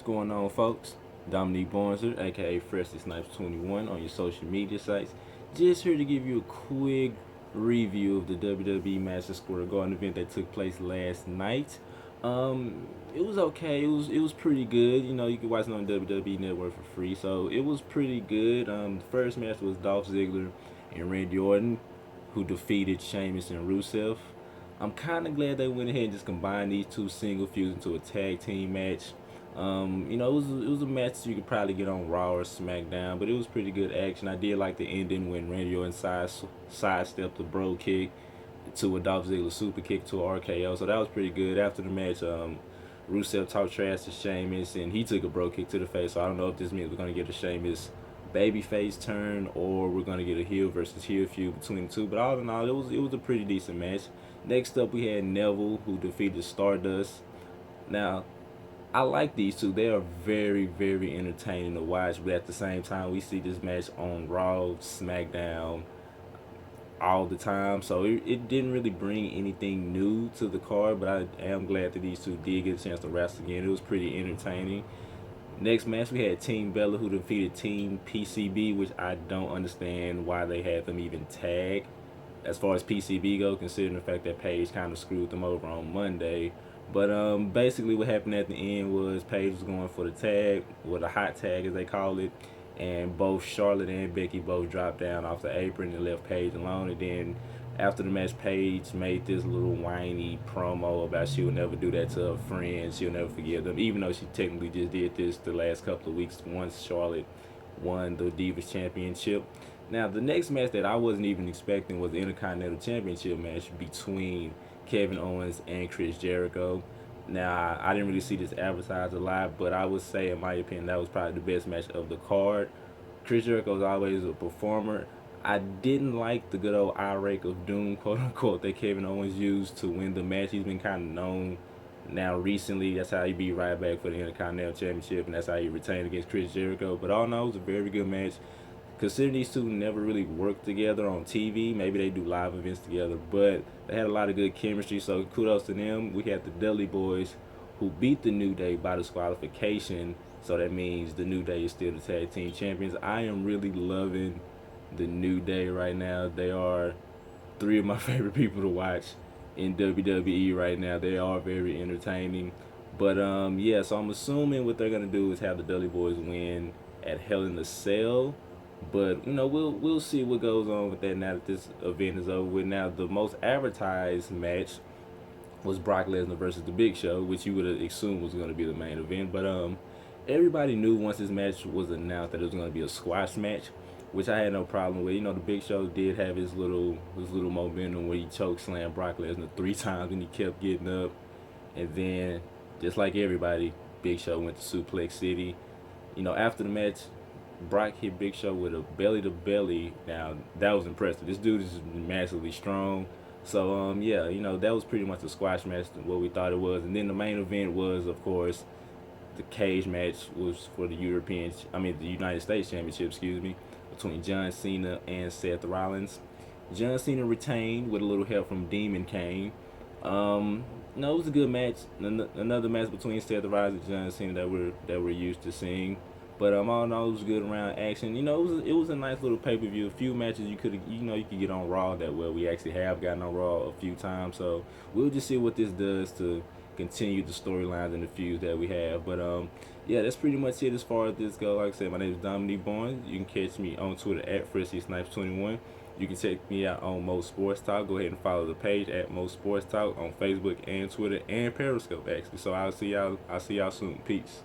going on, folks? Dominic Barnes here, aka Freshly Snipes 21 on your social media sites. Just here to give you a quick review of the WWE Madison Square Garden event that took place last night. It was okay. It was pretty good. You know, you can watch it on WWE Network for free, so it was pretty good. The first match was Dolph Ziggler and Randy Orton, who defeated Sheamus and Rusev. I'm kind of glad they went ahead and just combined these two single feuds into a tag team match. It was a match you could probably get on Raw or SmackDown, but it was pretty good action. I did like the ending when Randy Orton sidestepped the bro kick to a Dolph Ziggler super kick to a RKO, so that was pretty good. After the match, Rusev talked trash to Sheamus, and he took a bro kick to the face. So I don't know if this means we're gonna get a Sheamus babyface turn or we're gonna get a heel versus heel feud between the two. But all in all, it was a pretty decent match. Next up, we had Neville, who defeated Stardust. Now, I like these two. They are very, very entertaining to watch. But at the same time, we see this match on Raw, SmackDown all the time. So it didn't really bring anything new to the card. But I am glad that these two did get a chance to wrestle again. It was pretty entertaining. Next match, we had Team Bella, who defeated Team PCB, which I don't understand why they had them even tag as far as PCB go, considering the fact that Paige kind of screwed them over on Monday. But basically what happened at the end was Paige was going for the tag, or the hot tag as they call it, and both Charlotte and Becky both dropped down off the apron and left Paige alone. And then after the match, Paige made this little whiny promo about she would never do that to her friends, she'll never forgive them, even though she technically just did this the last couple of weeks once Charlotte won the Divas Championship. Now, the next match that I wasn't even expecting was the Intercontinental Championship match between Kevin Owens and Chris Jericho. Now, I didn't really see this advertised a lot, but I would say, in my opinion, that was probably the best match of the card. Chris Jericho is always a performer. I didn't like the good old eye rake of doom, quote unquote, that Kevin Owens used to win the match. He's been kind of known now recently. That's how he beat right back for the Intercontinental Championship, and that's how he retained against Chris Jericho. But all in all, it was a very good match. Considering these two never really worked together on TV, maybe they do live events together, but they had a lot of good chemistry, so kudos to them. We had the Dudley Boys, who beat the New Day by disqualification, so that means the New Day is still the tag team champions. I am really loving the New Day right now. They are three of my favorite people to watch in WWE right now. They are very entertaining. But yeah, so I'm assuming what they're gonna do is have the Dudley Boys win at Hell in a Cell. But we'll see what goes on with that now that this event is over with. Now, the most advertised match was Brock Lesnar versus The Big Show, which you would assume was going to be the main event. But everybody knew once this match was announced that it was going to be a squash match, which I had no problem with. You know, The Big Show did have his little momentum where he choke slammed Brock Lesnar 3 times and he kept getting up. And then, just like everybody, Big Show went to Suplex City. You know, after the match, Brock hit Big Show with a belly to belly. Now that was impressive. This dude is massively strong. So yeah, you know, that was pretty much a squash match, what we thought it was. And then the main event was, of course, the cage match was for the the United States Championship, excuse me, between John Cena and Seth Rollins. John Cena retained with a little help from Demon Kane. No, it was a good match. Another match between Seth Rollins and John Cena that we're used to seeing. But all in all, it was good around action. You know, it was a nice little pay-per-view. A few matches you could get on Raw that well. We actually have gotten on Raw a few times. So we'll just see what this does to continue the storylines and the feuds that we have. But yeah, that's pretty much it as far as this goes. Like I said, my name is Dominic Barnes. You can catch me on Twitter at FreshlySnipes21. You can check me out on Mo Sports Talk. Go ahead and follow the page at Mo Sports Talk on Facebook and Twitter and Periscope, actually. So I'll see y'all soon. Peace.